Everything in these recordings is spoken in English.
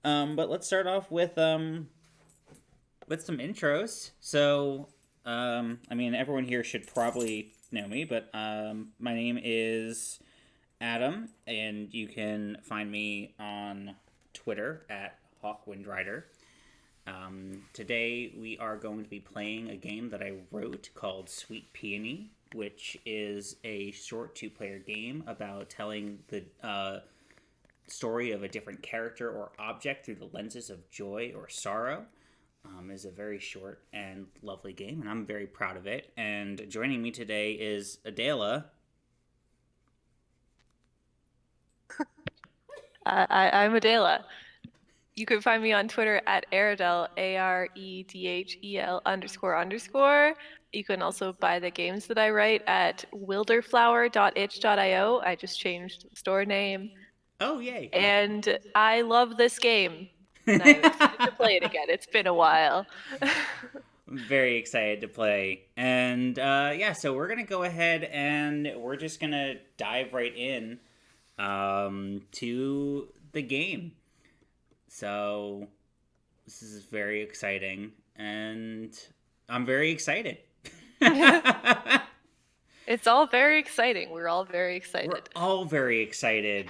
But let's start off with some intros. So, I mean, everyone here should probably know me, but my name is Adam, and you can find me on Twitter at HawkwindRider. Today we are going to be playing a game that I wrote called Sweet Peony, which is a short two-player game about telling the story of a different character or object through the lenses of joy or sorrow. Is a very short and lovely game, and I'm very proud of it. And joining me today is Adela. I'm Adela. You can find me on Twitter at Aredel, AREDHEL __. You can also buy the games that I write at wilderflower.itch.io. I just changed the store name. Oh, yay! And I love this game. And I'm excited to play it again. It's been a while. I'm very excited to play. And yeah, so we're going to go ahead and we're just going to dive right in to the game. So this is very exciting, and I'm very excited. It's all very exciting. We're all very excited. We're all very excited.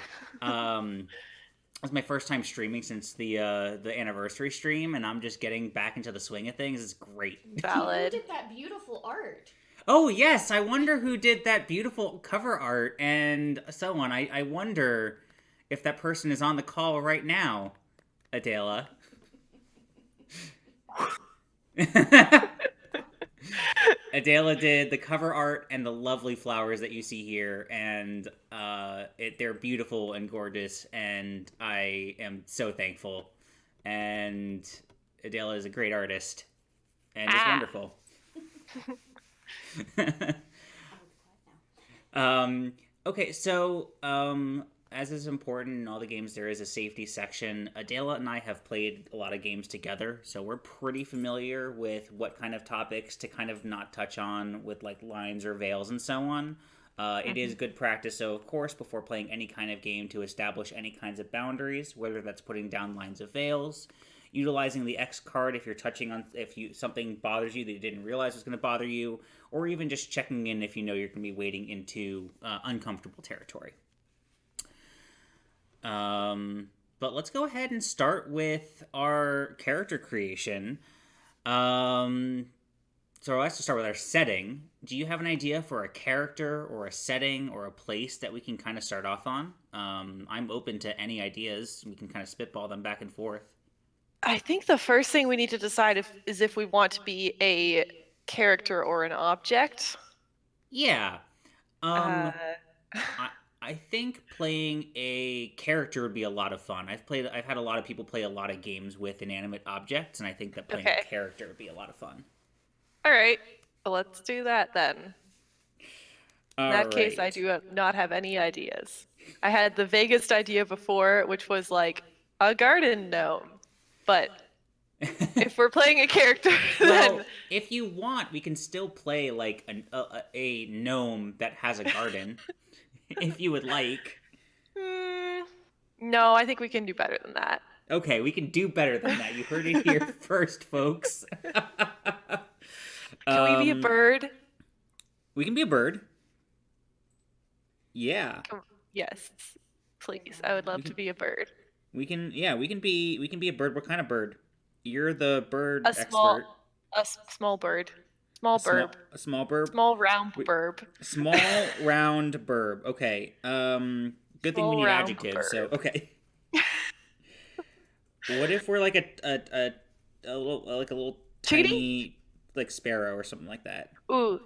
It's my first time streaming since the anniversary stream, and I'm just getting back into the swing of things. It's great. Valid. Who did that beautiful art? Oh yes, I wonder who did that beautiful cover art and so on. I wonder if that person is on the call right now, Adela. Adela did the cover art and the lovely flowers that you see here, and they're beautiful and gorgeous, and I am so thankful. And Adela is a great artist, and just wonderful. Okay, so as is important in all the games, there is a safety section. Adela and I have played a lot of games together, so we're pretty familiar with what kind of topics to kind of not touch on with like lines or veils and so on. It is good practice, so of course, before playing any kind of game, to establish any kinds of boundaries, whether that's putting down lines of veils, utilizing the X card if you're touching on something bothers you that you didn't realize was going to bother you, or even just checking in if you know you're going to be wading into uncomfortable territory. But let's go ahead and start with our character creation. So let's just start with our setting. Do you have an idea for a character or a setting or a place that we can kind of start off on? I'm open to any ideas. We can kind of spitball them back and forth. I think the first thing we need to decide is if we want to be a character or an object. Yeah. I think playing a character would be a lot of fun. I've had a lot of people play a lot of games with inanimate objects, and I think that playing a character would be a lot of fun. All right, well, let's do that then. In that case, I do not have any ideas. I had the vaguest idea before, which was like a garden gnome. But if we're playing a character, then... Well, if you want, we can still play like a gnome that has a garden, if you would like. No, I think we can do better than that. Okay, we can do better than that. You heard it here first, folks. Can we be a bird? We can be a bird. Yeah. Yes, please. I would love to be a bird. We can be a bird. What kind of bird? You're the bird expert. A small bird. Small burb. A small burb? Small round burb. Small round burb. Okay. Good thing we need adjectives, so okay. What if we're like a little tiny like sparrow or something like that? Ooh.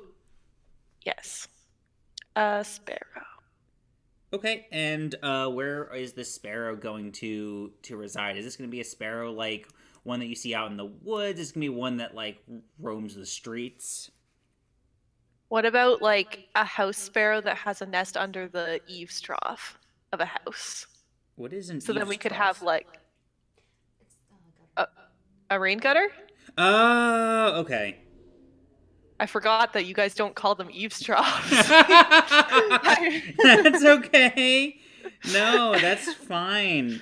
Yes. A sparrow. Okay, and where is this sparrow going to reside? Is this going to be a sparrow like one that you see out in the woods? Is it going to be one that like roams the streets? What about like a house sparrow that has a nest under the eaves trough of a house? What is an so eaves then we could trough? have like a rain gutter? Oh, okay. I forgot that you guys don't call them eaves troughs. That's okay. No, that's fine.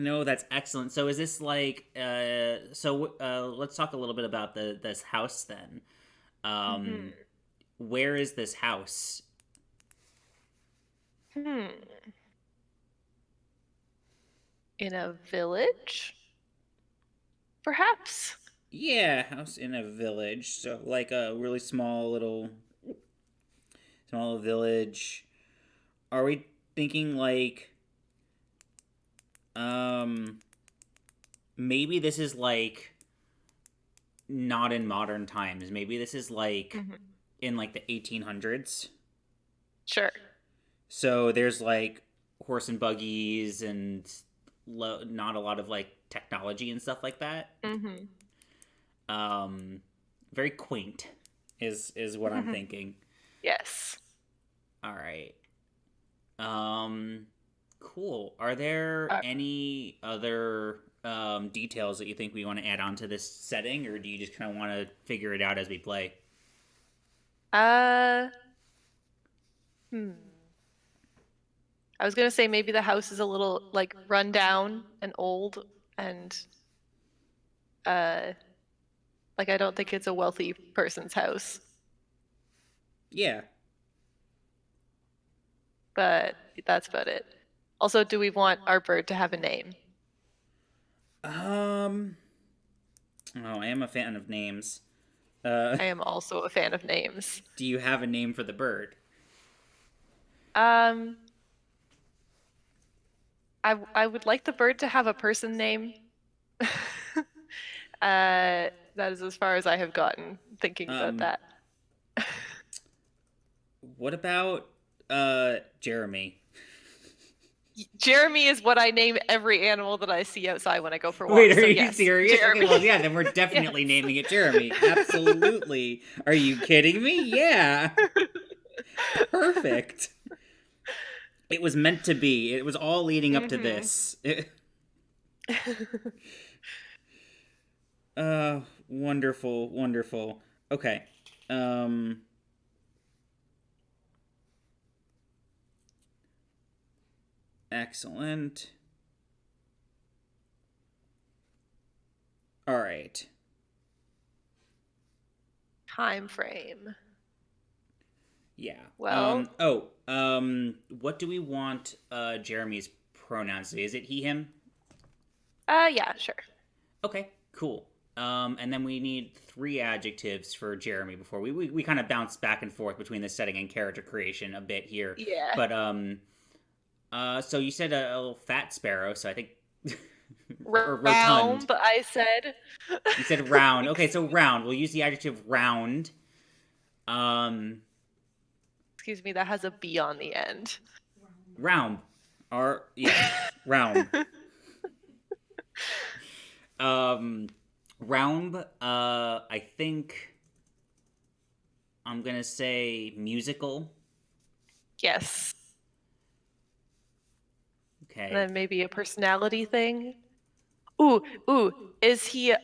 No, that's excellent. So is this like let's talk a little bit about the this house then. Hmm. Um where is this house? Hmm. In a village? Perhaps. Yeah, house in a village. So like a really small village. Are we thinking like um maybe this is like not in modern times. Maybe this is like Hmm. in like the 1800s. Sure. So there's like horse and buggies and not a lot of like technology and stuff like that. Hmm. Um, very quaint is what I'm thinking. Yes. All right. Um, cool. Are there Uh, any other details that you think we want to add on to this setting, or do you just kind of want to figure it out as we play? uh, hmm. I was gonna say maybe the house is a little like run down and old and uh like I don't think it's a wealthy person's house. Yeah. But that's about it. Also, do we want our bird to have a name? Um. Oh, I am a fan of names. I am also a fan of names. Do you have a name for the bird? Um, I would like the bird to have a person name. That is as far as I have gotten thinking about Um, that. what about Jeremy? Jeremy is what I name every animal that I see outside when I go for Wait, walks. are So you yes, serious? Okay, Jeremy. well, yeah, then we're definitely Yes. naming it Jeremy. Absolutely. Are you kidding me? Yeah. Perfect. It was meant to be. It was all leading up to Hmm. this. Wonderful, wonderful. Okay. Um, excellent. All right. Time frame. Yeah. Well, What do we want Jeremy's pronouns to be? Is it he, him? yeah, sure. Okay, cool. And then we need three adjectives for Jeremy before we kind of bounce back and forth between the setting and character creation a bit here. Yeah. But so you said a little fat sparrow, so I think or rotund. Round, I said. You said round. Okay, so round. We'll use the adjective round. Um, Excuse me, that has a B on the end. round. Yes, round. Um, round. I think I'm gonna say musical. Yes. Okay. And then maybe a personality thing. Ooh, ooh, is he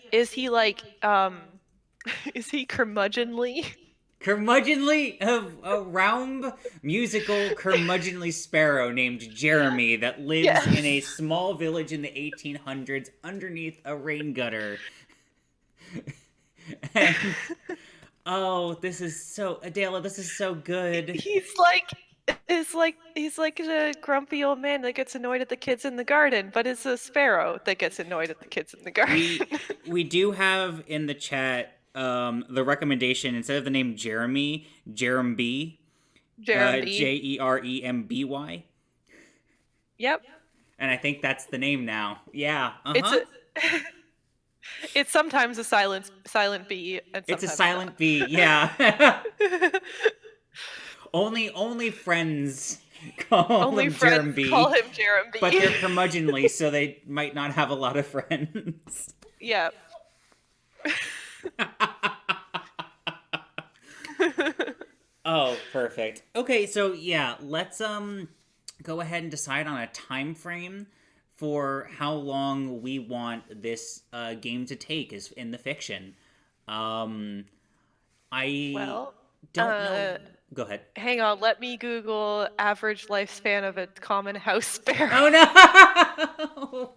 like is he curmudgeonly? Curmudgeonly, a round musical curmudgeonly sparrow named Jeremy that lives in a Yes. small village in the 1800s underneath a rain gutter. And oh, this is so Adela, this is so good. He's like a grumpy old man that gets annoyed at the kids in the garden, but it's a sparrow that gets annoyed at the kids in the garden. We do have in the chat the recommendation instead of the name Jeremy, Jeremby, Jeremy. Jeremby. Yep. And I think that's the name now. Yeah. It's Uh-huh. a it's sometimes a silent B and It's a sometimes silent not. B. Yeah. only friends call Only him friends call Jeremy, him Jeremy. but they're curmudgeonly, so they might not have a lot of friends. Yeah. Oh, perfect. Okay, so yeah, let's go ahead and decide on a time frame for how long we want this game to take is in the fiction. Um I Well, don't know. Go ahead. hang on, let me Google average lifespan of a common house sparrow. Oh no!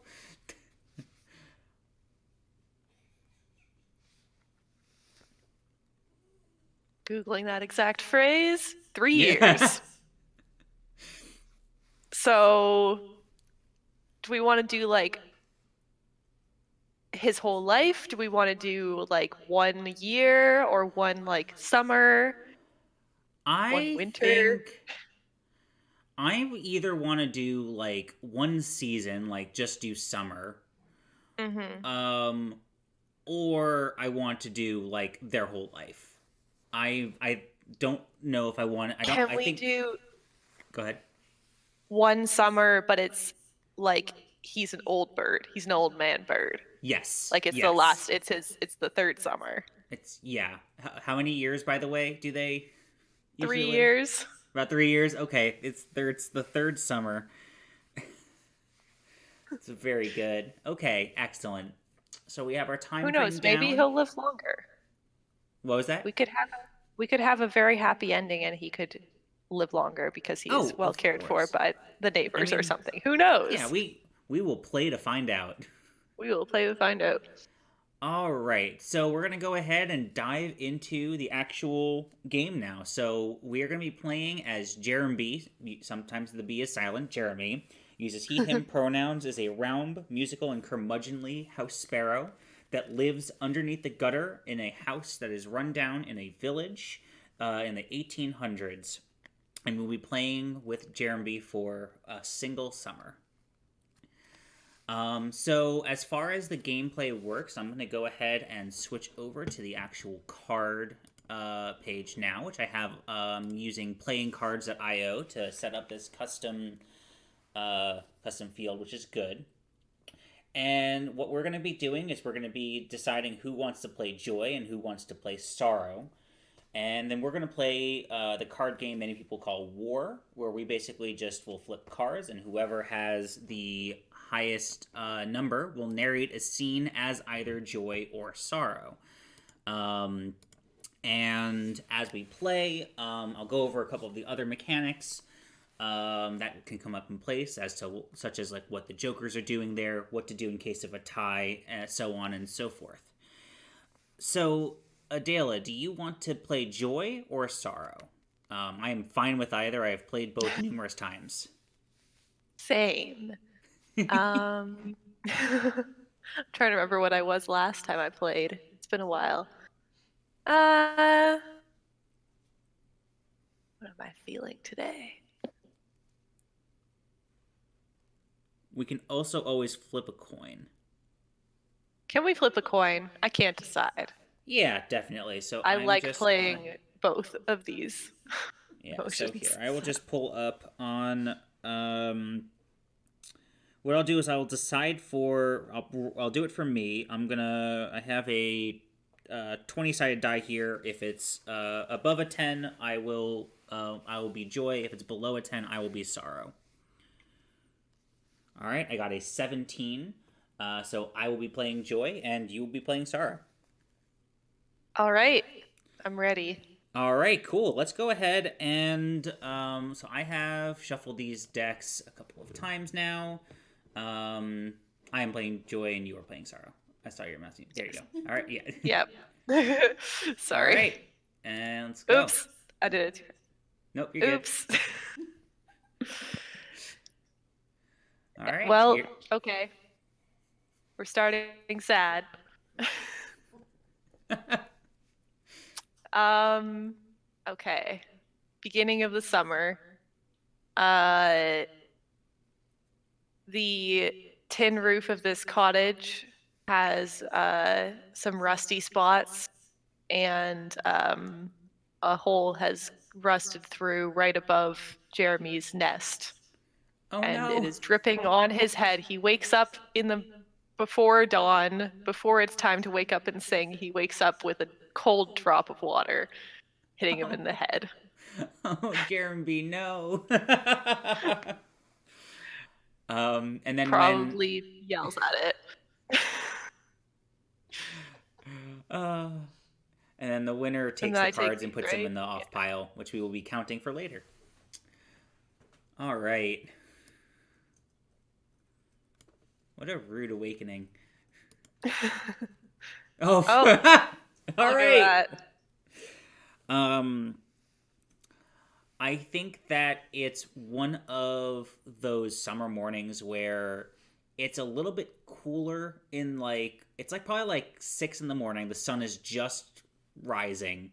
Googling that exact phrase. 3 Yeah. years. So, do we want to do like his whole life? Do we want to do like 1 year or one like summer, one I winter? think I either want to do like one season, like just do summer, Mm-hmm. um, or I want to do like their whole life. I don't know if I want. I don't. Can I we think. do Go ahead. one summer, but it's like he's an old bird. He's an old man bird. Yes. Like it's the Yes. last, it's the third summer. It's yeah. How many years, by the way, do they Three usually live? years. About 3 years. Okay, it's there. It's the third summer. It's very good. Okay, excellent. So we have our Who time frame knows? Maybe down. he'll live longer. What was that? We could have a very happy ending and he could live longer because he is Oh, well of cared for course. by the I neighbors or mean, something. Who yeah, knows? we will play to find out. We will play to find out. All right, so we're gonna go ahead and dive into the actual game now. So we are gonna be playing as Jeremy. Sometimes the B is silent. Jeremy uses he/him pronouns as a round, musical, and curmudgeonly house sparrow that lives underneath the gutter in a house that is run down in a village in the 1800s. And we'll be playing with Jeremy for a single summer. So as far as the gameplay works, I'm going to go ahead and switch over to the actual card page now, which I have using playingcards.io to set up this custom field, which is good. And what we're going to be doing is we're going to be deciding who wants to play joy and who wants to play sorrow. And then we're going to play the card game many people call War, where we basically just will flip cards, and whoever has the highest number will narrate a scene as either joy or sorrow. And as we play, I'll go over a couple of the other mechanics that can come up in place, as to such as like what the jokers are doing there, what to do in case of a tie, so on and so forth. So, Adela, do you want to play joy or sorrow? I am fine with either. I have played both numerous times. Same. I'm trying to remember what I was last time I played. It's been a while. What am I feeling today? We can also always flip a coin. Can we flip a coin? I can't decide. Yeah, definitely. So I I'm like just playing both of these yeah. motions. So here, I will just pull up on. What I'll do is I will decide for. I'll do it for me. I have a 20-sided die here. If it's above a 10, I will be joy. If it's below a 10, I will be sorrow. All right, I got a 17. So I will be playing joy, and you will be playing sorrow. All right, I'm ready. All right, cool. Let's go ahead and so I have shuffled these decks a couple of times now. I am playing joy, and you are playing sorrow. I saw your message. There you go. All right, yeah. Yep. Sorry. All right, and let's go. Oops, I did it. Nope, you're Oops. good. All right. Well, okay. We're starting sad. Okay. Beginning of the summer. The tin roof of this cottage has some rusty spots, and a hole has rusted through right above Jeremy's nest. Oh and no! It is dripping on his head. He wakes up before dawn, before it's time to wake up and sing. He wakes up with a cold drop of water hitting him in the head. Oh, Jeremy, no! And then Probably yells at it. And then the winner takes the cards and puts them in the off pile, which we will be counting for later. All right. What a rude awakening. Oh, all right. Um, I think that it's one of those summer mornings where it's a little bit cooler in like it's like probably like 6 in the morning. The sun is just rising,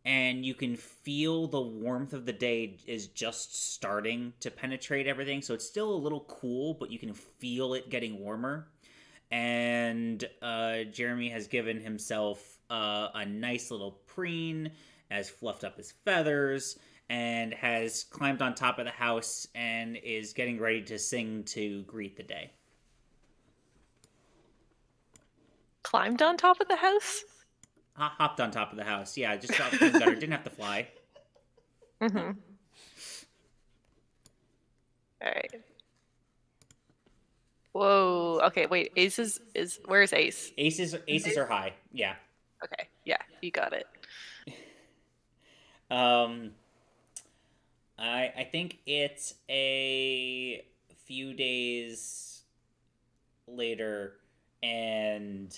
and you can feel the warmth of the day is just starting to penetrate everything. So it's still a little cool, but you can feel it getting warmer. And Jeremy has given himself a nice little preen, has fluffed up his feathers, and has climbed on top of the house and is getting ready to sing to greet the day. Climbed on top of the house? Hopped on top of the house. Yeah, just dropped from the gutter. Didn't have to fly. Mm-hmm. All right. Whoa. Okay, wait. Ace is where's Ace? Aces are high. Yeah. Okay. Yeah, you got it. Um, I think it's a few days later, and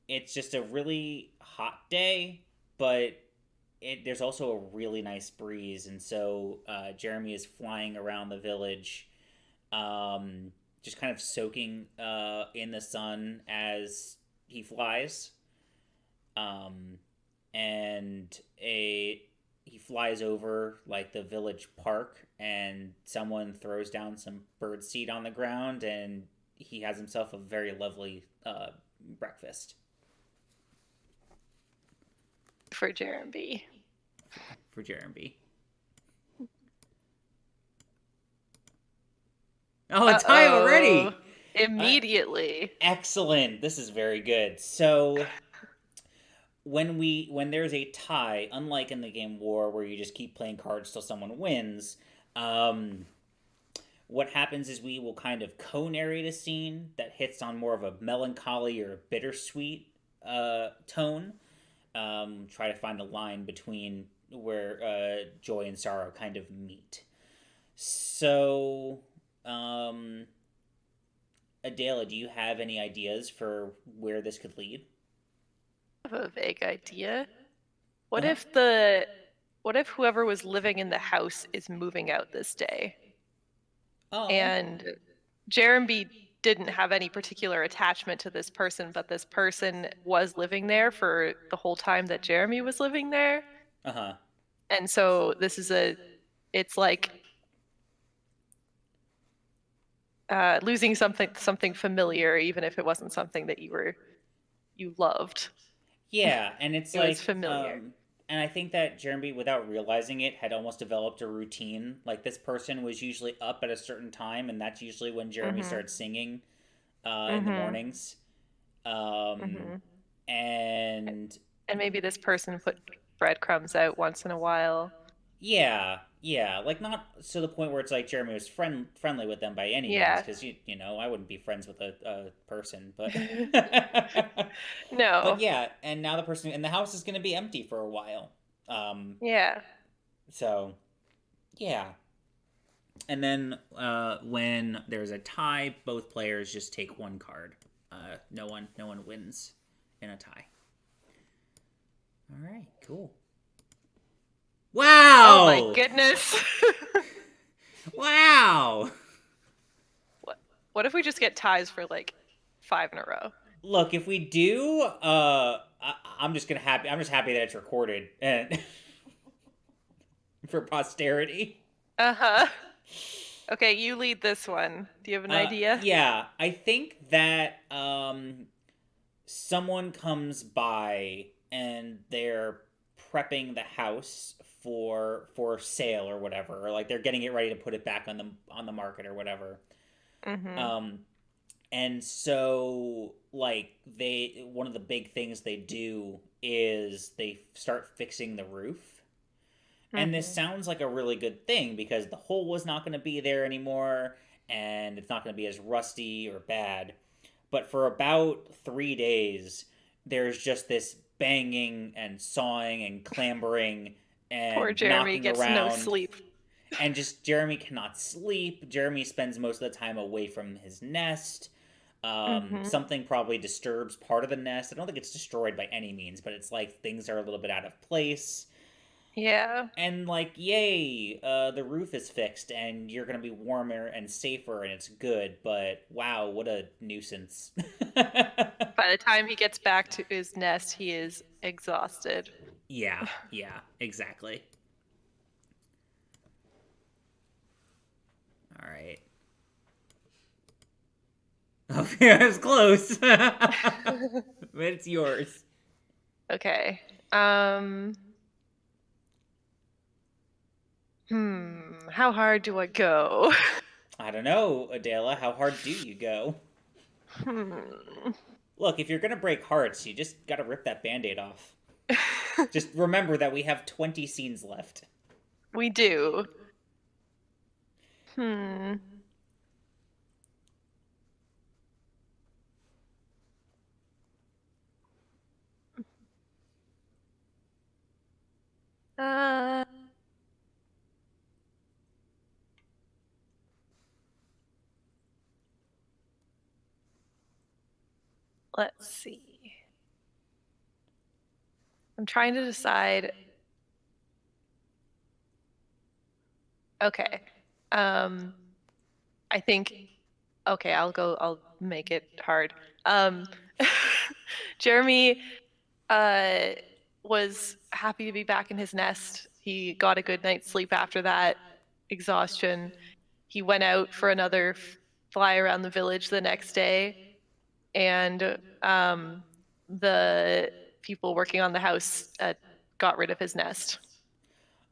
it's just a really hot day, but there's also a really nice breeze, and so Jeremy is flying around the village, just kind of soaking in the sun as he flies. Um, and he flies over like the village park, and someone throws down some bird seed on the ground, and he has himself a very lovely breakfast For Jeremy. for Jeremy. Oh, a tie already! Immediately. Excellent. This is very good. So when there's a tie, unlike in the game War where you just keep playing cards till someone wins, what happens is we will kind of co-narrate a scene that hits on more of a melancholy or bittersweet tone. Try to find a line between where joy and sorrow kind of meet. So, Adela, do you have any ideas for where this could lead? I have a vague idea. Uh-huh. What if whoever was living in the house is moving out this day? Oh, And Jeremy didn't have any particular attachment to this person, but this person was living there for the whole time that Jeremy was living there. uh huh. And so it's like losing something familiar, even if it wasn't something that you loved. Yeah, and it's It was like, familiar. and I think that Jeremy, without realizing it, had almost developed a routine. Like this person was usually up at a certain time, and that's usually when Jeremy Mm-hmm. starts singing in the Mm-hmm. mornings. Um, Mm-hmm. and And maybe this person put breadcrumbs out once in a while. yeah, yeah, like not to the point where it's like Jeremy was friendly with them by any means, Yeah. because you know I wouldn't be friends with a person, but but No. yeah, and now the person and the house is going to be empty for a while. Um, Yeah. so yeah, and then when there's a tie, both players just take one card. No one wins in a tie. All right, cool. Oh my Wow! goodness. Wow! What if we just get ties for like 5 in a row? Look, if we do, I'm just gonna happy. I'm just happy that it's recorded and for posterity. Uh-huh. Okay, you lead this one. Do you have an idea? Yeah, I think that someone comes by and they're prepping the house for sale or whatever, or like they're getting it ready to put it back on the market or whatever. Mm-hmm. Um, and so like they one of the big things they do is they start fixing the roof. And this Mm-hmm. sounds like a really good thing because the hole was not going to be there anymore and it's not going to be as rusty or bad. But for about 3 days, there's just this banging and sawing and clambering Poor and Jeremy knocking gets no around. sleep. And just Jeremy cannot sleep. Jeremy spends most of the time away from his nest. Mm-hmm. Something probably disturbs part of the nest. I don't think it's destroyed by any means, but it's like things are a little bit out of place. Yeah. And like, yay, the roof is fixed and you're gonna be warmer and safer and it's good, but wow, what a nuisance. By the time he gets back to his nest, he is exhausted. Yeah, yeah, exactly. All right. Oh, yeah, it was close. But it's yours. Okay. How hard do I go? I don't know, Adela. How hard do you go? Hmm. Look, if you're gonna break hearts, you just gotta rip that band aid off. Just remember that we have 20 scenes left. We do. Hmm. Uh, let's see. I'm trying to decide. Okay. Um, I think. Okay, I'll go. I'll make it hard. Um, Jeremy uh was happy to be back in his nest. He got a good night's sleep after that exhaustion. He went out for another fly around the village the next day, and the people working on the house got rid of his nest.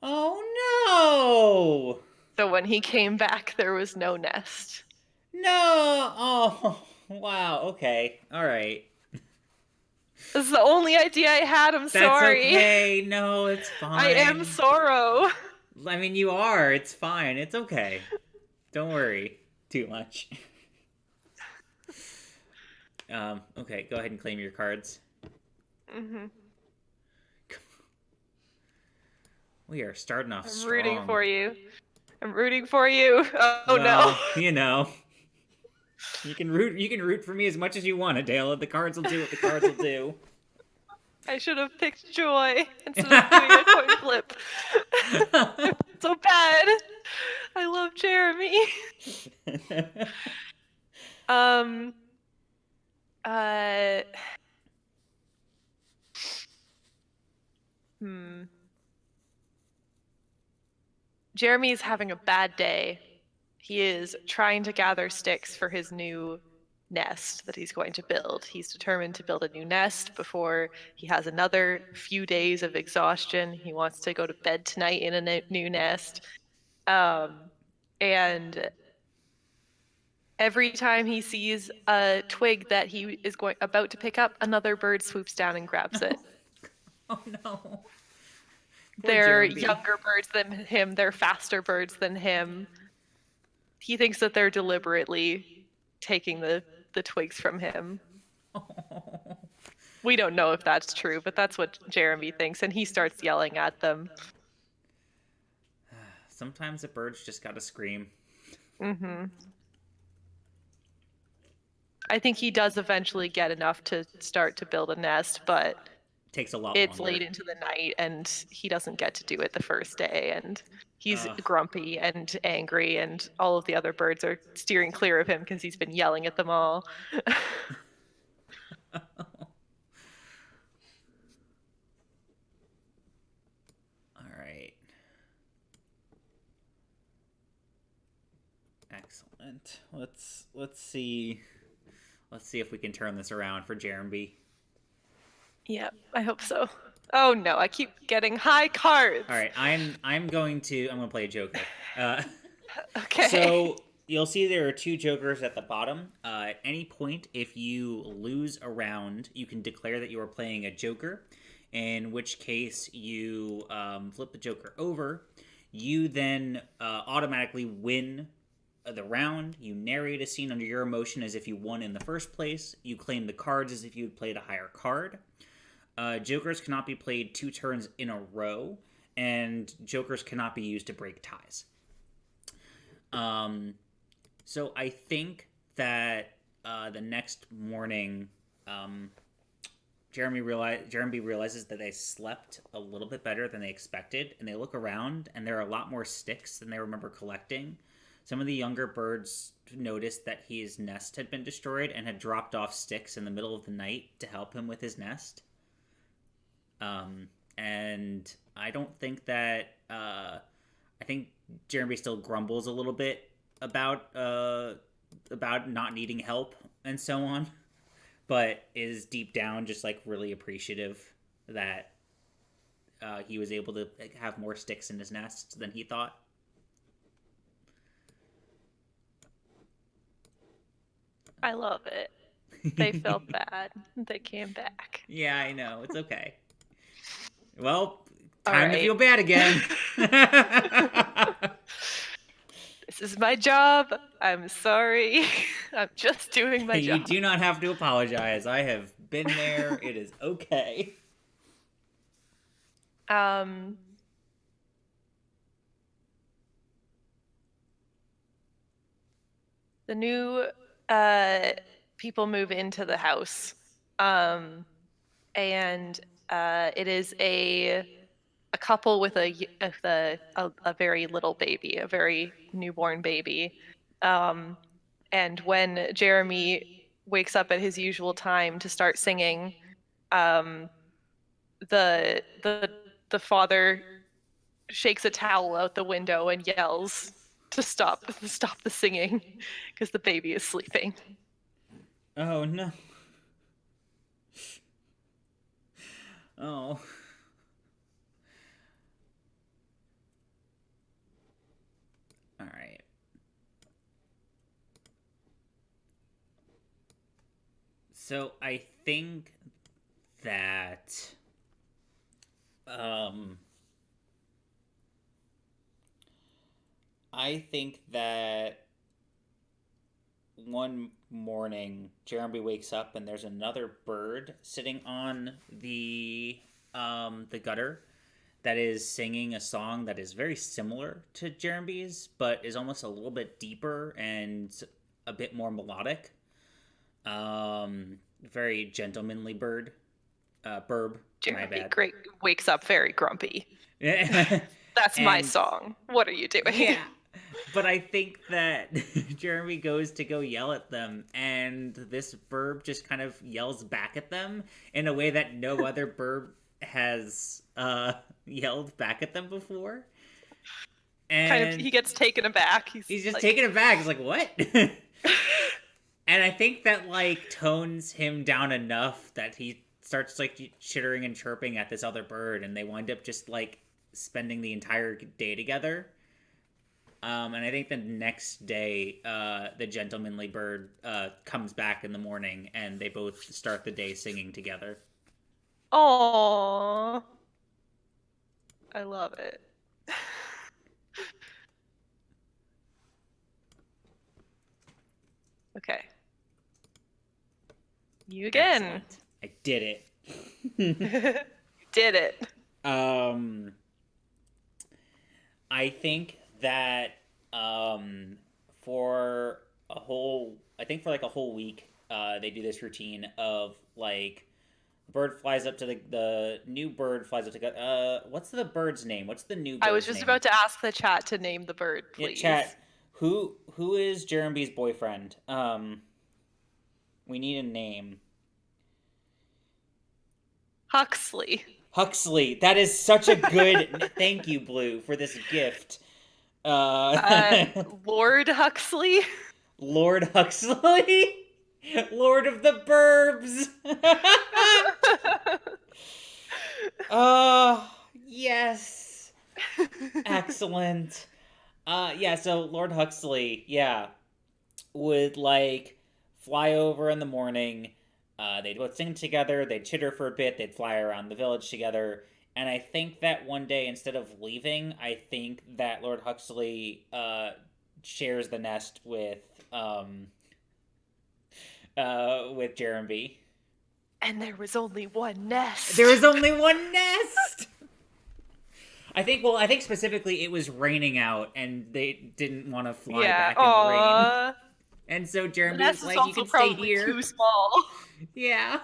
Oh no! So when he came back, there was no nest. No! Oh, wow. Okay. All right. This is the only idea I had. I'm That's sorry. okay. No, it's I am fine. sorrow. I mean, you are. It's fine. It's okay. Don't worry too much. Okay, go ahead and claim your cards. Mm-hmm. We are starting off I'm rooting strong. for you. I'm rooting for you. Oh Well, no. you know, you can root for me as much as you want, Adela. The cards will do what the cards will do. I should have picked joy instead of doing a coin flip. So bad. I love Jeremy. Um uh hmm. Jeremy is having a bad day. He is trying to gather sticks for his new nest that he's going to build. He's determined to build a new nest before he has another few days of exhaustion. He wants to go to bed tonight in a new nest. And every time he sees a twig that he is about to pick up, another bird swoops down and grabs it. Oh no. Poor They're Jeremy. younger birds than him, they're faster birds than him. He thinks that they're deliberately taking the twigs from him. Oh. We don't know if that's true, but that's what Jeremy thinks, and he starts yelling at them. Sometimes the birds just gotta scream. Mm-hmm. I think he does eventually get enough to start to build a nest, but Takes a lot it's longer. late into the night, and he doesn't get to do it the first day, and he's Ugh. grumpy and angry, and all of the other birds are steering clear of him because he's been yelling at them all. All right. Excellent. Let's see. Let's see if we can turn this around for Jeremy. Yep, I hope so. Oh no, I keep getting high cards. All right, I'm going to play a joker. Okay. So you'll see there are two jokers at the bottom. At any point, if you lose a round, you can declare that you are playing a joker. In which case, you flip the joker over. You then automatically win the round. You narrate a scene under your emotion as if you won in the first place. You claim the cards as if you had played a higher card. Jokers cannot be played 2 turns in a row, and jokers cannot be used to break ties. So I think that the next morning, Jeremy realizes that they slept a little bit better than they expected, and they look around, and there are a lot more sticks than they remember collecting. Some of the younger birds noticed that his nest had been destroyed and had dropped off sticks in the middle of the night to help him with his nest. And I don't think that... I think Jeremy still grumbles a little bit about not needing help and so on, but is deep down just like really appreciative that he was able to have more sticks in his nest than he thought. I love it. They felt bad. They came back. Yeah, I know. It's okay. Well, time to feel bad again. This is my job. I'm sorry. I'm just doing my job. You do not have to apologize. I have been there. It is okay. The new people move into the house, and it is a couple with a very little baby, a very newborn baby. And when Jeremy wakes up at his usual time to start singing, the father shakes a towel out the window and yells to stop the singing because the baby is sleeping. Oh no. Oh. All right. So I think that one morning Jeremy wakes up and there's another bird sitting on the gutter that is singing a song that is very similar to Jeremy's, but is almost a little bit deeper and a bit more melodic. Very gentlemanly bird. Burb. Jeremy My bad. Great wakes up very grumpy. Yeah. That's my song. What are you doing? Yeah. But I think that Jeremy goes to go yell at them, and this burb just kind of yells back at them in a way that no other burb has yelled back at them before. And kind of, he gets taken aback. He's just taken aback. He's like, what? And I think that, like, tones him down enough that he starts, like, chittering and chirping at this other bird, and they wind up just, like, spending the entire day together. And I think the next day, the gentlemanly bird comes back in the morning, and they both start the day singing together. Aww. I love it. Okay. You again. Excellent. I did it. You did it. I think that for a whole week, they do this routine of, like, bird flies up to the new bird flies up to what's the bird's name? What's the new bird's name? I was just about to ask the chat to name the bird, please. Yeah, chat. Who is Jeremy's boyfriend? We need a name. Huxley. Huxley. That is such a good... Thank you, Blue, for this gift. Lord Huxley? Lord Huxley? Lord of the Burbs! Yes. Excellent. Yeah, so Lord Huxley, would, like, fly over in the morning. They'd both sing together, they'd chitter for a bit, they'd fly around the village together. And I think that one day, instead of leaving, I think that Lord Huxley shares the nest with Jeremy. And there was only one nest. There was only one nest! I think specifically it was raining out, and they didn't want to fly back in the rain. And so The Jeremy was nest is like, "You also can stay probably here." too small. Yeah,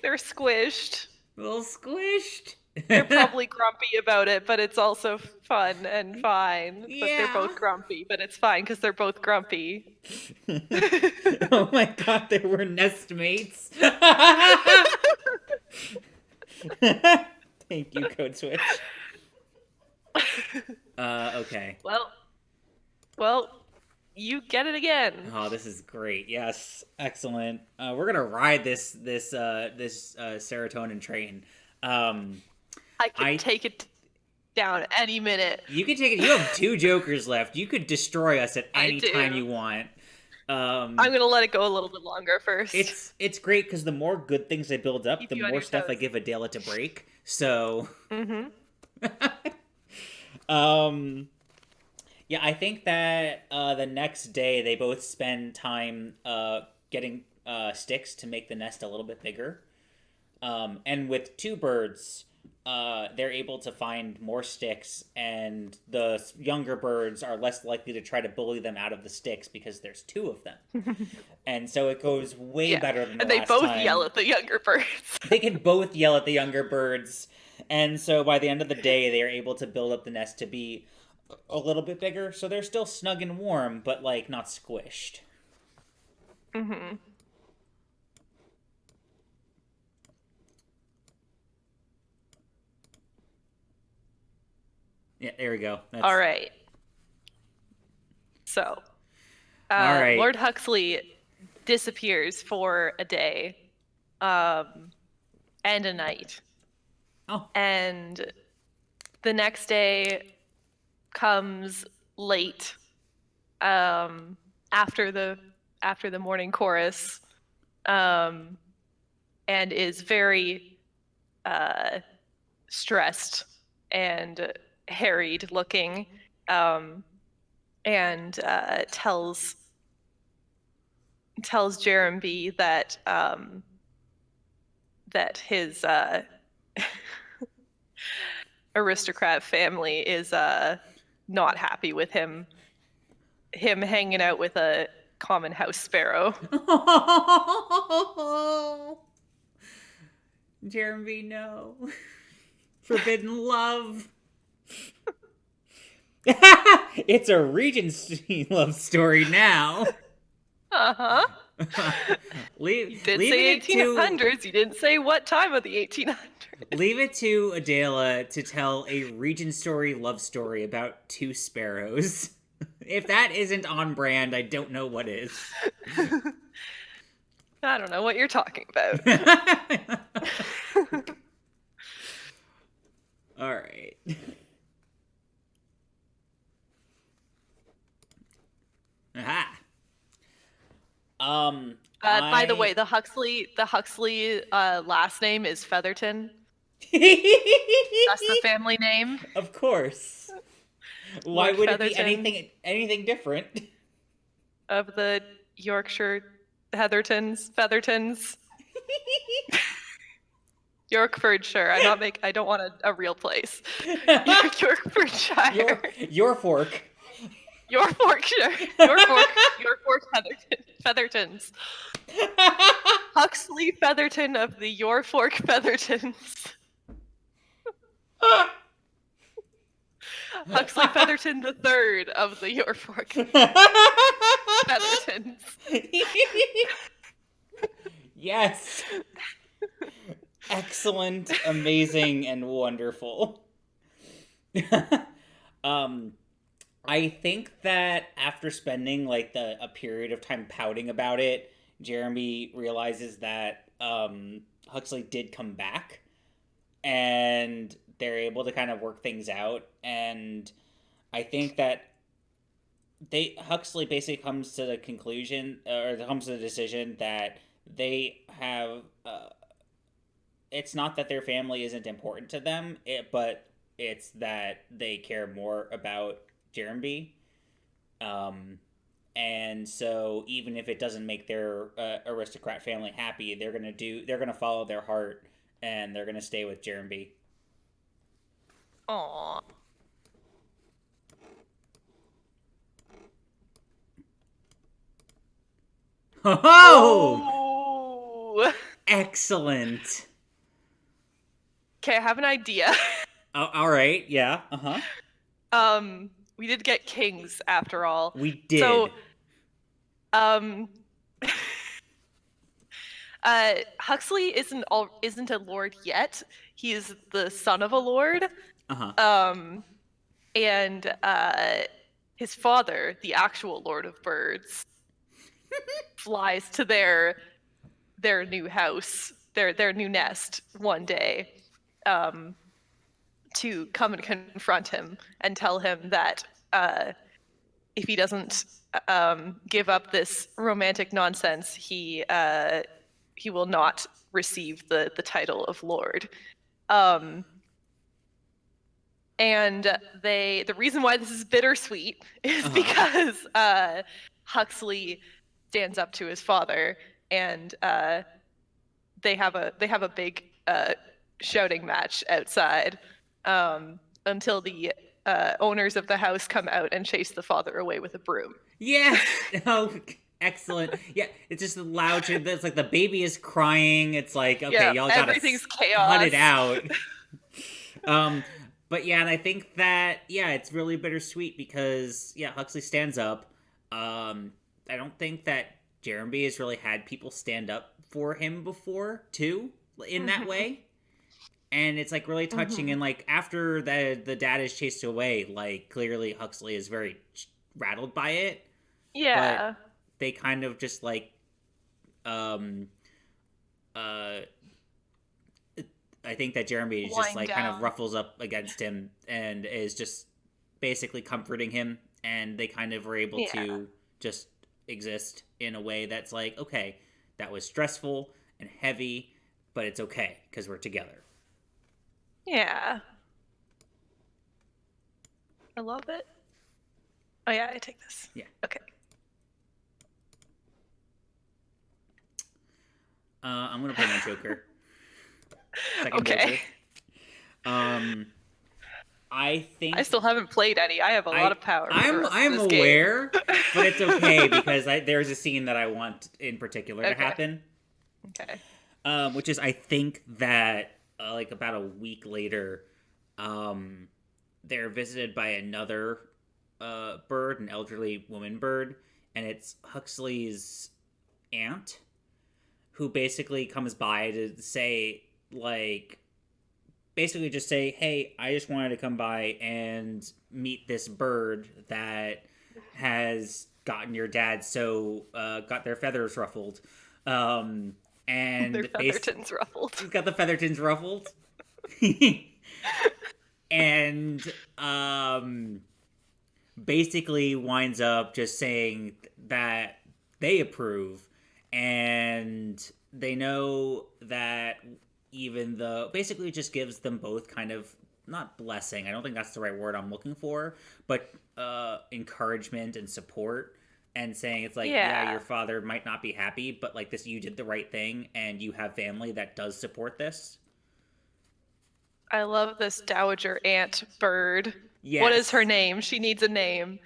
They're squished. a little squished. They're probably grumpy about it, but it's also fun and fine. But they're Yeah. both grumpy, but it's fine because they're both grumpy. Oh my god, they were nest mates. Thank you, Code Switch. Okay. Well, you get it again. Oh, this is great. Yes, excellent. We're gonna ride this serotonin train. I can I take it down any minute. You can take it. You have 2 jokers left. You could destroy us at I any do. time you want. I'm gonna let it go a little bit longer first. It's great because the more good things I build up, Keep the you on more your stuff I toes. give Adela to break. So, Mm-hmm. yeah, I think that the next day they both spend time getting sticks to make the nest a little bit bigger. And with 2 birds, they're able to find more sticks, and the younger birds are less likely to try to bully them out of the sticks because there's 2 of them. And so it goes way better than the And they last both time. yell at the younger birds. They can both yell at the younger birds. And so by the end of the day, they are able to build up the nest to be a little bit bigger. So they're still snug and warm, but like not squished. Mm-hmm. Yeah, there we go. All right. So, All right. Lord Huxley disappears for a day, and a night. Oh. And the next day comes late, after the morning chorus, and is very stressed and harried looking, and tells Jeremy that that his aristocrat family is not happy with him hanging out with a common house sparrow. Jeremy, no. Forbidden love. It's a Regency love story now. Uh-huh. You did say 1800s. You didn't say what time of the 1800s. Leave it to Adela to tell a Regent story love story about 2 sparrows. If that isn't on brand, I don't know what is. I don't know what you're talking about. All right. Aha. By the way, the Huxley last name is Featherton. That's the family name. Of course. Why Lord would Featherton it be anything different? of the Yorkshire Feathertons. Yorkfordshire. I don't want a real place. Yorkfordshire. Your fork. Yorkshire. York Feathertons. Huxley Featherton of the Yorfork Feathertons. Huxley Featherton the Third of the Yorfork Feathertons. Yes. Excellent, amazing, and wonderful. I think that after spending like a period of time pouting about it, Jeremy realizes that Huxley did come back, and they're able to kind of work things out. And I think that Huxley basically comes to the conclusion, or comes to the decision that they have. It's not that their family isn't important to them, but it's that they care more about Jeremy. And so even if it doesn't make their aristocrat family happy, they're gonna follow their heart, and they're gonna stay with Jeremy. Aww. Oh, Oh. excellent. Okay, I have an idea. Oh, all right, yeah, We did get kings after all. we So, did. um, Huxley isn't a lord yet. He is the son of a lord. Uh-huh. Um, and his father, the actual Lord of Birds, flies to their new house, their new nest one day, to come and confront him and tell him that if he doesn't give up this romantic nonsense, he will not receive the title of Lord. And the reason why this is bittersweet is because Huxley stands up to his father, and they have a big shouting match outside, until the owners of the house come out and chase the father away with a broom. Yes. Oh, excellent. Yeah, it's just loud. It's like the baby is crying. It's like, okay, Yeah, y'all gotta everything's cut it chaos. out. um, but yeah, and I think that it's really bittersweet because Huxley stands up. I don't think that Jeremy has really had people stand up for him before, too, in that way. And it's like really touching. And like after the dad is chased away, like clearly Huxley is very rattled by it. But Yeah. they kind of just like uh I think that Jeremy is just Wind like kind of down. ruffles up against him and is just basically comforting him, and they kind of were able to just exist in a way that's like, okay, that was stressful and heavy, but it's okay because we're together. Yeah. I love it. Oh yeah, I take this. Yeah. Okay. I'm gonna play my Joker. Second Okay. Joker. I think I still haven't played any. I have a lot of power for the rest I'm of this aware, game. but it's okay because there's a scene that I want in particular to Okay. happen. Okay. Which is I think that like about a week later, they're visited by another bird, an elderly woman bird, and it's Huxley's aunt, who basically comes by to say like basically just say, hey, I just wanted to come by and meet this bird that has gotten your dad got their feathers ruffled. Their And feathertons ruffled. he's got the feathertons ruffled. And basically winds up just saying that they approve, and they know that even though basically just gives them both kind of not blessing, I don't think that's the right word I'm looking for, but encouragement and support, and saying it's like, yeah, your father might not be happy, but like this, you did the right thing and you have family that does support this. I love this dowager aunt bird. Yes. What is her name? She needs a name.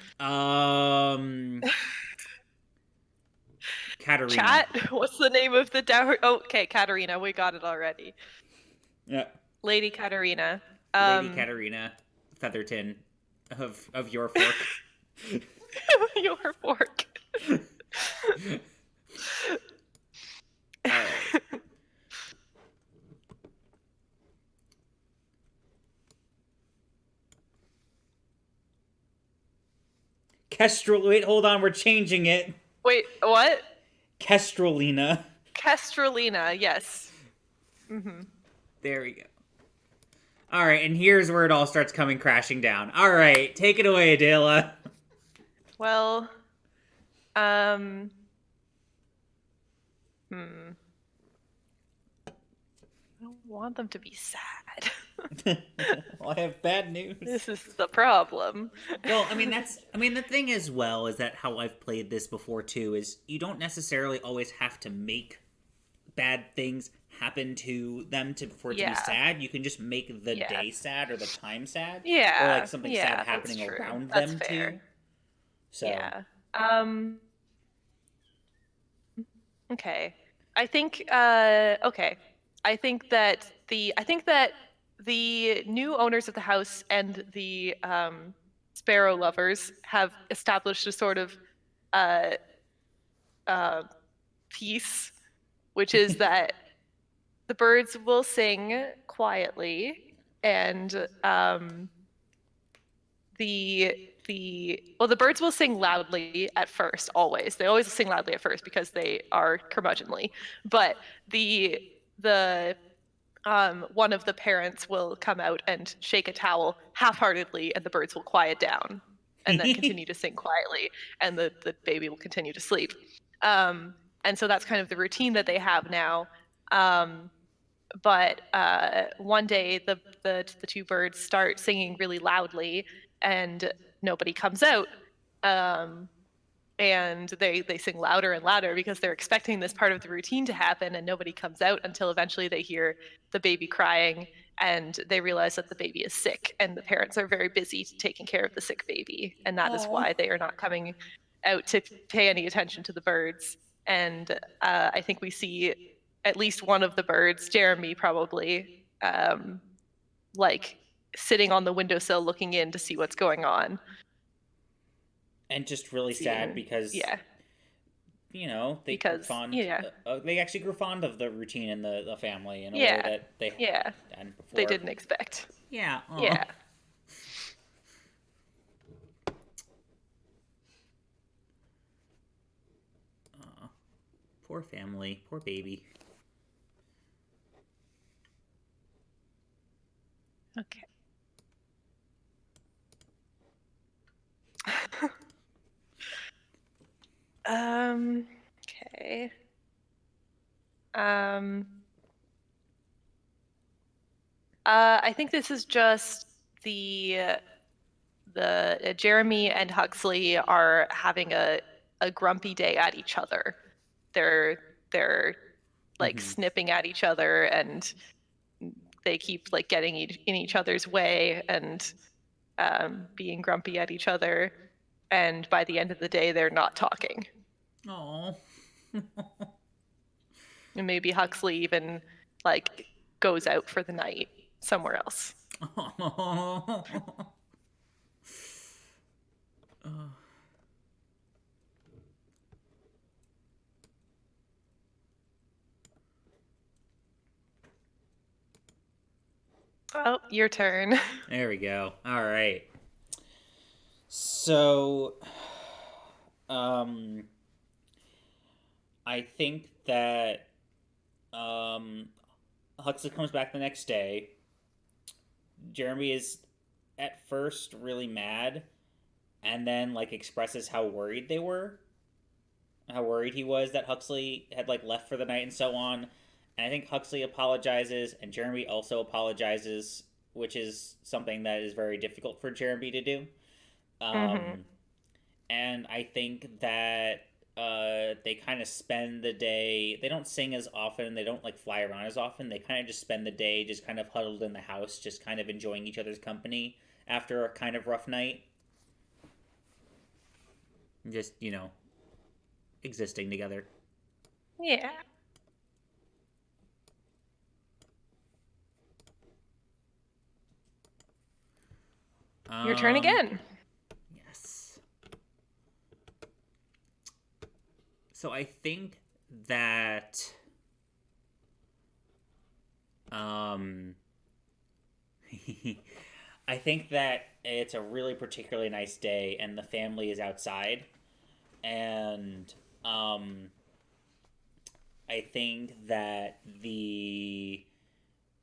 Katarina. Chat? What's the name of the dowager? Oh, okay, Katarina. We got it already. Yeah. Lady Katarina. Lady Katarina Featherton of your fork. Your fork. All right. Kestrel. Wait, hold on. We're changing it. Wait, what? Kestrelina. Kestrelina, yes. Mm-hmm. There we go. All right, and here's where it all starts coming crashing down. All right, take it away, Adela. Well, I don't want them to be sad. Well, I have bad news. This is the problem. Well, the thing as well is that how I've played this before too is you don't necessarily always have to make bad things happen to them for it to be sad. You can just make the day sad or the time sad. Yeah. Or like something sad happening around them too. So. Yeah. Okay. I think okay. I think that the new owners of the house and the sparrow lovers have established a sort of uh uh peace, which is that the birds will sing quietly and the birds will sing loudly at first, always. They always sing loudly at first because they are curmudgeonly. But the one of the parents will come out and shake a towel half-heartedly, and the birds will quiet down and then continue to sing quietly, and the baby will continue to sleep. And so that's kind of the routine that they have now. But one day the two birds start singing really loudly, and nobody comes out. Um, and they sing louder and louder because they're expecting this part of the routine to happen, and nobody comes out until eventually they hear the baby crying, and they realize that the baby is sick, and the parents are very busy taking care of the sick baby, and that is Oh. why they are not coming out to pay any attention to the birds. And I think we see at least one of the birds, Jeremy probably, like sitting on the windowsill looking in to see what's going on. And just really sad Seeing, because yeah, they grew because fond. yeah, They actually grew fond of the routine and the family in a way yeah, that they yeah, hadn't they before. didn't expect. Yeah. Yeah. Aw. Aw. Poor family. Poor baby. Okay. Okay. Um, I think this is just the Jeremy and Huxley are having a grumpy day at each other. They're like Mm-hmm. snipping at each other, and they keep like getting in each other's way and being grumpy at each other. And by the end of the day, they're not talking. Oh. And maybe Huxley even like goes out for the night somewhere else. Oh, your turn. There we go. All right. So, um, I think that Huxley comes back the next day. Jeremy is at first really mad, and then like expresses how worried they were, how worried he was that Huxley had like left for the night and so on. And I think Huxley apologizes, and Jeremy also apologizes, which is something that is very difficult for Jeremy to do. Mm-hmm. Um, and I think that they kind of spend the day. They don't sing as often. They don't like fly around as often. They kind of just spend the day just kind of huddled in the house, just kind of enjoying each other's company after a kind of rough night. Just existing together. Yeah. Your turn Um, again. yes. So I think that um I think that it's a really particularly nice day and the family is outside and um I think that the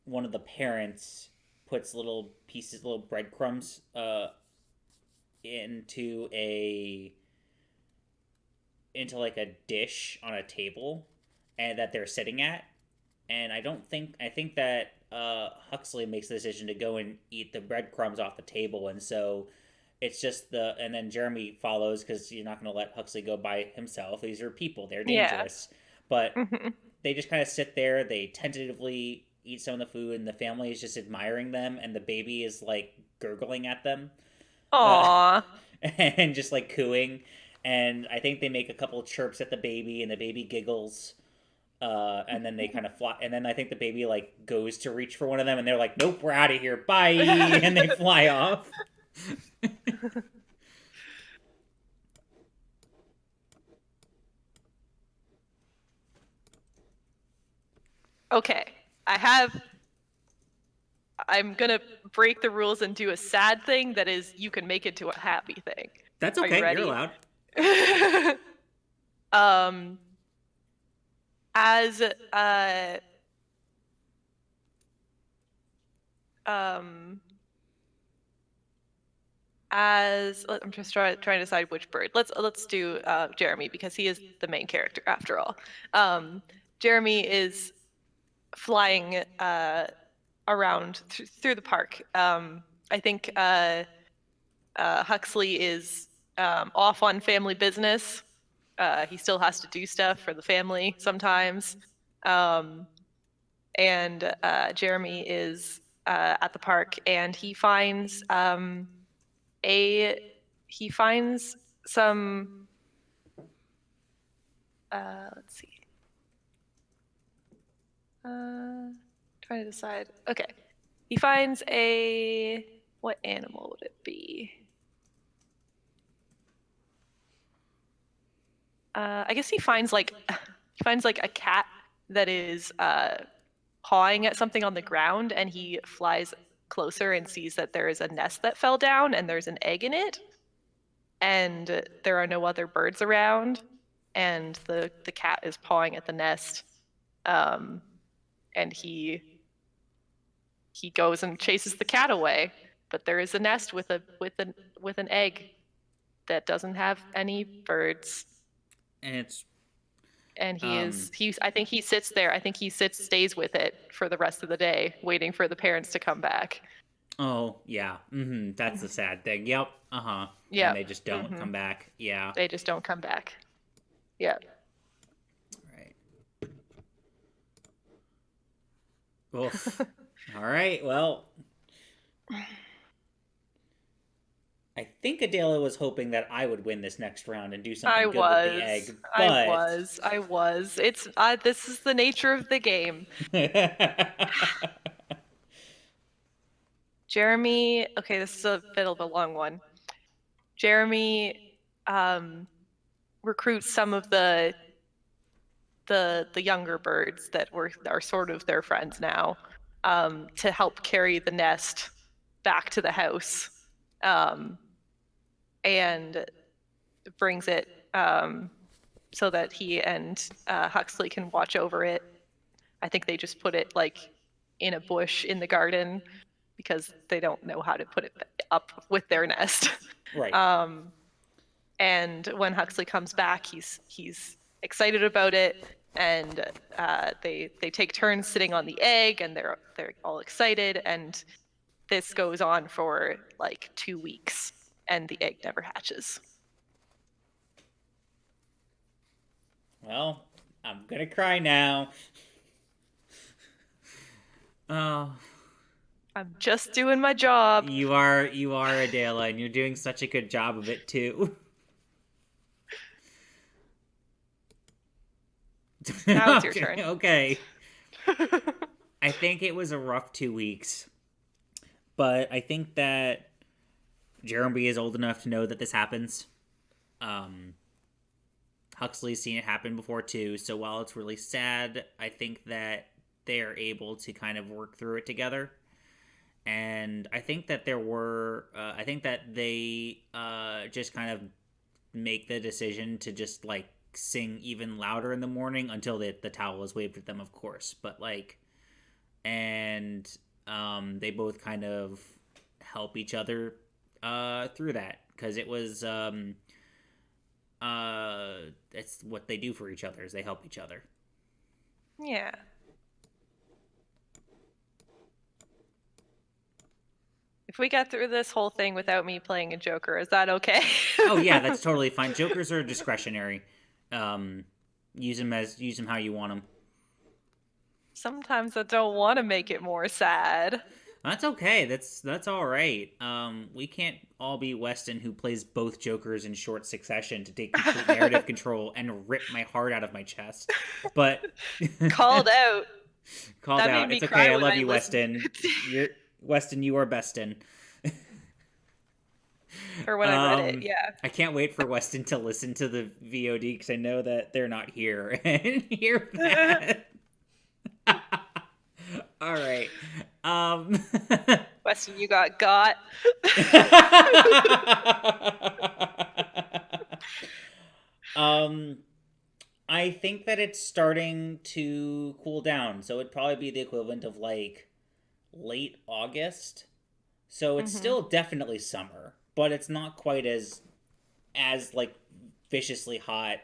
one of the parents puts little breadcrumbs into a into like a dish on a table and that they're sitting at. And I think that Huxley makes the decision to go and eat the breadcrumbs off the table, and so it's just and then Jeremy follows because you're not going to let Huxley go by himself. These are people; they're Yeah. dangerous, but Mm-hmm. they just kind of sit there. They tentatively eat some of the food, and the family is just admiring them, and the baby is like gurgling at them, uh, Aw. and just like cooing. And I think they make a couple chirps at the baby, and the baby giggles. And then they kind of fly, and then I think the baby like goes to reach for one of them, and they're like, "Nope, we're out of here, bye," and they fly off. Okay, I'm gonna break the rules and do a sad thing that is you can make it to a happy thing. That's Are you okay. ready? You're allowed. um, as um, I'm just trying to decide which bird. Let's do Jeremy because he is the main character after all. Jeremy is flying around through the park. I think Huxley is off on family business. He still has to do stuff for the family sometimes. And Jeremy is at the park, and he finds some. Let's see. Trying to decide. Okay, he finds a. What animal would it be? I guess he finds like a cat that is pawing at something on the ground, and he flies closer and sees that there is a nest that fell down and there's an egg in it, and there are no other birds around, and the cat is pawing at the nest, and he goes and chases the cat away, but there is a nest with an egg that doesn't have any birds. And it's And I think he sits there. I think he stays with it for the rest of the day, waiting for the parents to come back. Oh, yeah. That's the sad thing. Yep. Yeah. And they just don't come back. Yeah. They just don't come back. Yeah. Right. Oof. All right. Well, I think Adela was hoping that I would win this next round and do something good with the egg. But... I was. It's this is the nature of the game. Jeremy, okay, this is a bit of a long one. Jeremy recruits some of the younger birds that are sort of their friends now, to help carry the nest back to the house, and brings it so that he and Huxley can watch over it. I think they just put it like in a bush in the garden because they don't know how to put it up with their nest. Right. And when Huxley comes back, he's excited about it, and they take turns sitting on the egg, and they're all excited, and this goes on for like 2 weeks, and the egg never hatches. Well, I'm gonna cry now. Oh. I'm just doing my job. You are Adela, and you're doing such a good job of it too. Now it's your turn. Okay. I think it was a rough 2 weeks, but I think that Jeremy is old enough to know that this happens. Huxley's seen it happen before too, so while it's really sad, I think that they're able to kind of work through it together. And I think that I think that they just kind of make the decision to just like sing even louder in the morning until the towel is waved at them, of course. But like, and they both kind of help each other through that, because it was it's what they do for each other, is they help each other. Yeah. If we get through this whole thing without me playing a Joker, is that okay? Oh yeah, that's totally fine. Jokers are discretionary. Use them how you want them. Sometimes I don't want to make it more sad. That's okay. That's all right. We can't all be Weston, who plays both Jokers in short succession to take complete narrative control and rip my heart out of my chest. But Called out. called That made out. me It's okay. cry I when love I you, listened. Weston. You're Weston. You are Beston. Or when I read it, yeah. I can't wait for Weston to listen to the VOD because I know that they're not here and hear that. All right. Weston, you got. um, I think that it's starting to cool down, so it'd probably be the equivalent of like late August. So it's Mm-hmm. still definitely summer, but it's not quite as like viciously hot.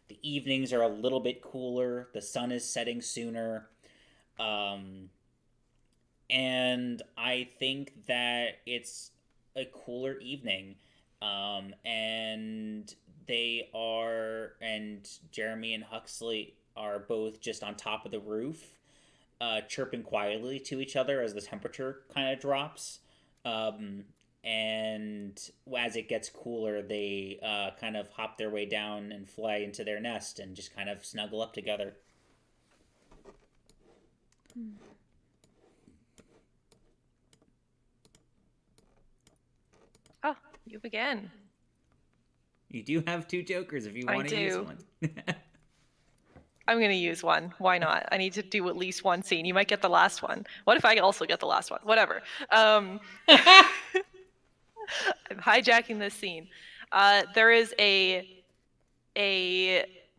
The evenings are a little bit cooler. The sun is setting sooner. Um, and I think that it's a cooler evening. And and Jeremy and Huxley are both just on top of the roof, chirping quietly to each other as the temperature kind of drops. Um, and as it gets cooler, they kind of hop their way down and fly into their nest and just kind of snuggle up together. Oh, you again. You do have two Jokers if you I want to use do. one. I'm going to use one. Why not? I need to do at least one scene. You might get the last one. What if I also get the last one? Whatever. I'm hijacking this scene. There is a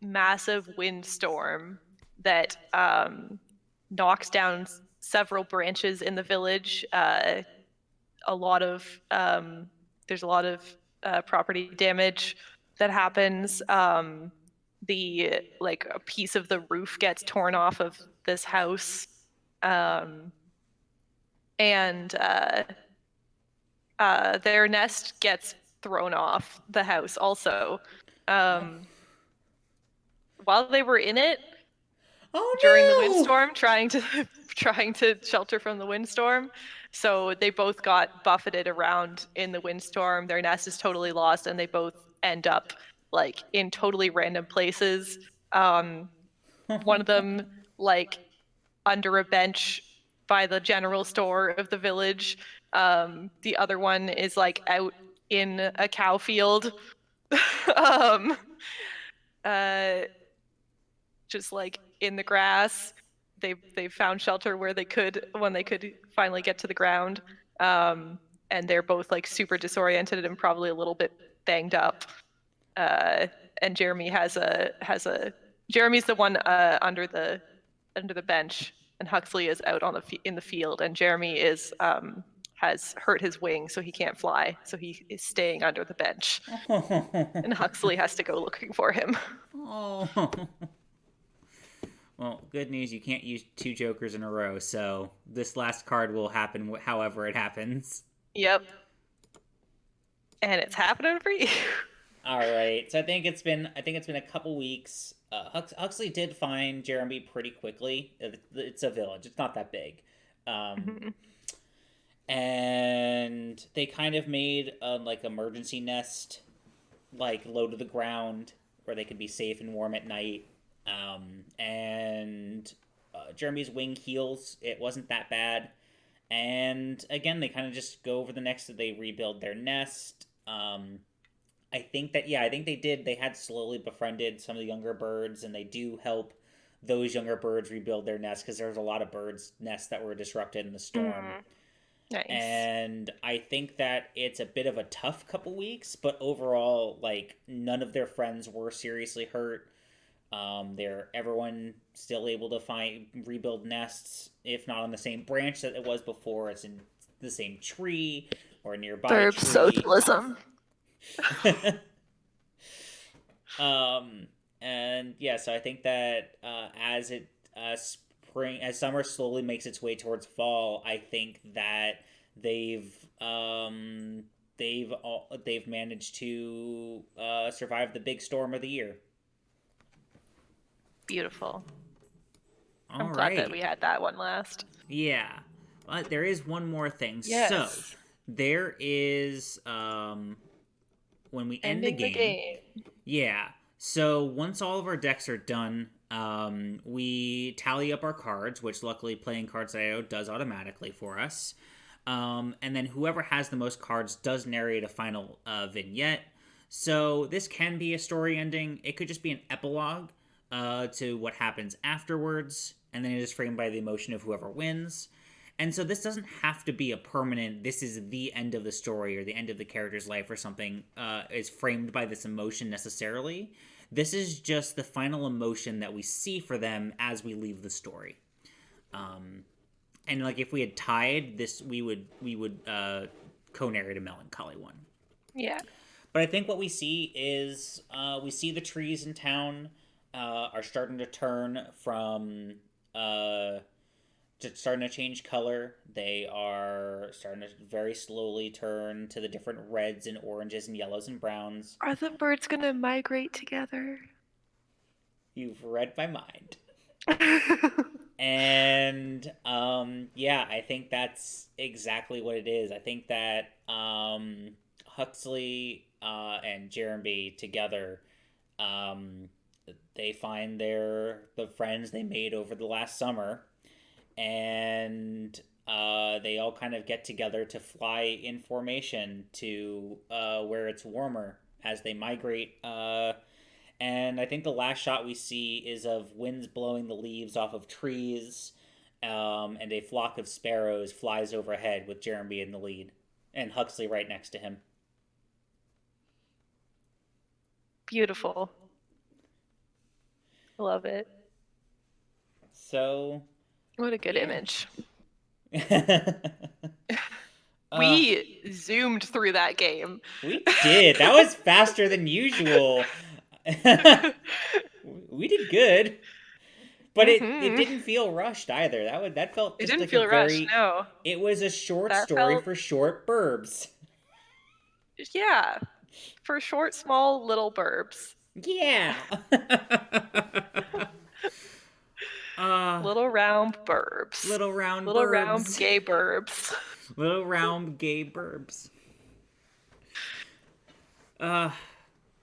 massive windstorm that knocks down several branches in the village. A lot of there's a lot of property damage that happens. The like a piece of the roof gets torn off of this house, and their nest gets thrown off the house also. While they were in it, Oh during the no! windstorm, trying to shelter from the windstorm. So they both got buffeted around in the windstorm. Their nest is totally lost, and they both end up like in totally random places. One of them like under a bench by the general store of the village. The other one is like out in a cow field. um, just like in the grass. They found shelter where they could when they could finally get to the ground. And they're both like super disoriented and probably a little bit banged up. And Jeremy's the one under the bench, and Huxley is out on in the field, and Jeremy is has hurt his wing, so he can't fly, so he is staying under the bench, and Huxley has to go looking for him. Oh. Well, good news, you can't use two Jokers in a row, so this last card will happen however it happens. Yep. And it's happening for you. All right. So I think it's been a couple weeks. Huxley did find Jeremy pretty quickly. It's a village. It's not that big. And they kind of made a like emergency nest like low to the ground where they could be safe and warm at night. And Jeremy's wing heals. It wasn't that bad. And again, they kind of just go over the next. They rebuild their nest. I think they did. They had slowly befriended some of the younger birds, and they do help those younger birds rebuild their nests because there's a lot of birds' nests that were disrupted in the storm. Nice. And I think that it's a bit of a tough couple weeks, but overall, like, none of their friends were seriously hurt. Everyone still able to rebuild nests, if not on the same branch that it was before. It's in the same tree or a nearby Verb tree. socialism. And yeah, so I think that as summer slowly makes its way towards fall, I think that they've managed to survive the big storm of the year. Beautiful. I'm glad that we had that one last. Yeah. But there is one more thing. Yes. So there is when we end the game. Yeah. So once all of our decks are done, we tally up our cards, which luckily playing cards.io does automatically for us. And then whoever has the most cards does narrate a final vignette. So this can be a story ending. It could just be an epilogue to what happens afterwards, and then it is framed by the emotion of whoever wins. And so this doesn't have to be a permanent, this is the end of the story or the end of the character's life or something is framed by this emotion necessarily. This is just the final emotion that we see for them as we leave the story. And like if we had tied this, we would co-narrate a melancholy one. Yeah. But I think what we see is we see the trees in town are starting to turn from starting to change color. They are starting to very slowly turn to the different reds and oranges and yellows and browns. Are the birds gonna migrate together? You've read my mind. And yeah, I think that's exactly what it is. I think that Huxley and Jeremy together, they find the friends they made over the last summer, and they all kind of get together to fly in formation to where it's warmer as they migrate. And I think the last shot we see is of winds blowing the leaves off of trees, and a flock of sparrows flies overhead with Jeremy in the lead, and Huxley right next to him. Beautiful. Love it. So... What a good image. We zoomed through that game. We did. That was faster than usual. We did good. But it didn't feel rushed either. That felt just it didn't like feel a very rushed, no. It was a short That story felt... for short burbs. Yeah. For short, small, little burbs. Yeah. Little round burbs. Little round little burbs. Round gay burbs. Little round gay burbs.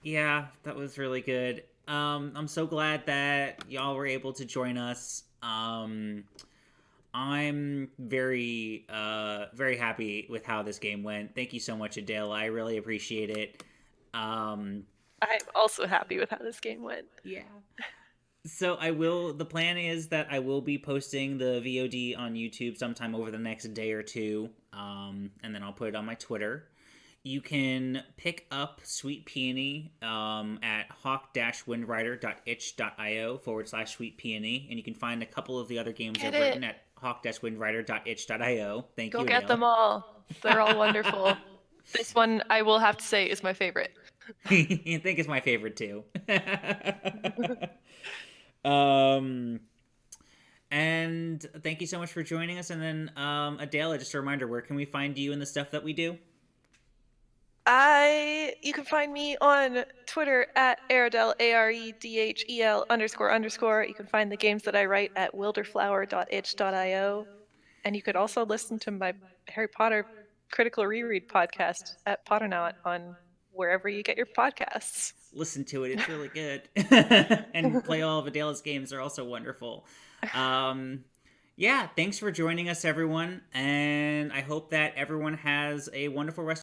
Yeah, that was really good. I'm so glad that y'all were able to join us. I'm very happy with how this game went. Thank you so much, Adela. I really appreciate it. I'm also happy with how this game went. Yeah. So the plan is that I will be posting the VOD on YouTube sometime over the next day or two. And then I'll put it on my Twitter. You can pick up Sweet Peony at hawk-windrider.itch.io/Sweet Peony, and you can find a couple of the other games I've written at hawk-windrider.itch.io. Thank you, Go get Adele. them all. They're all wonderful. This one, I will have to say, is my favorite. I think it's my favorite too. And thank you so much for joining us. And then Adela, just a reminder, where can we find you and the stuff that we do? You can find me on Twitter at Aredel, AREDHEL__. You can find the games that I write at wilderflower.itch.io. And you could also listen to my Harry Potter Critical Reread podcast at Potternaut on wherever you get your podcasts. Listen to it, it's really good. And play all of Adela's games, they're also wonderful. Yeah, thanks for joining us, everyone. And I hope that everyone has a wonderful rest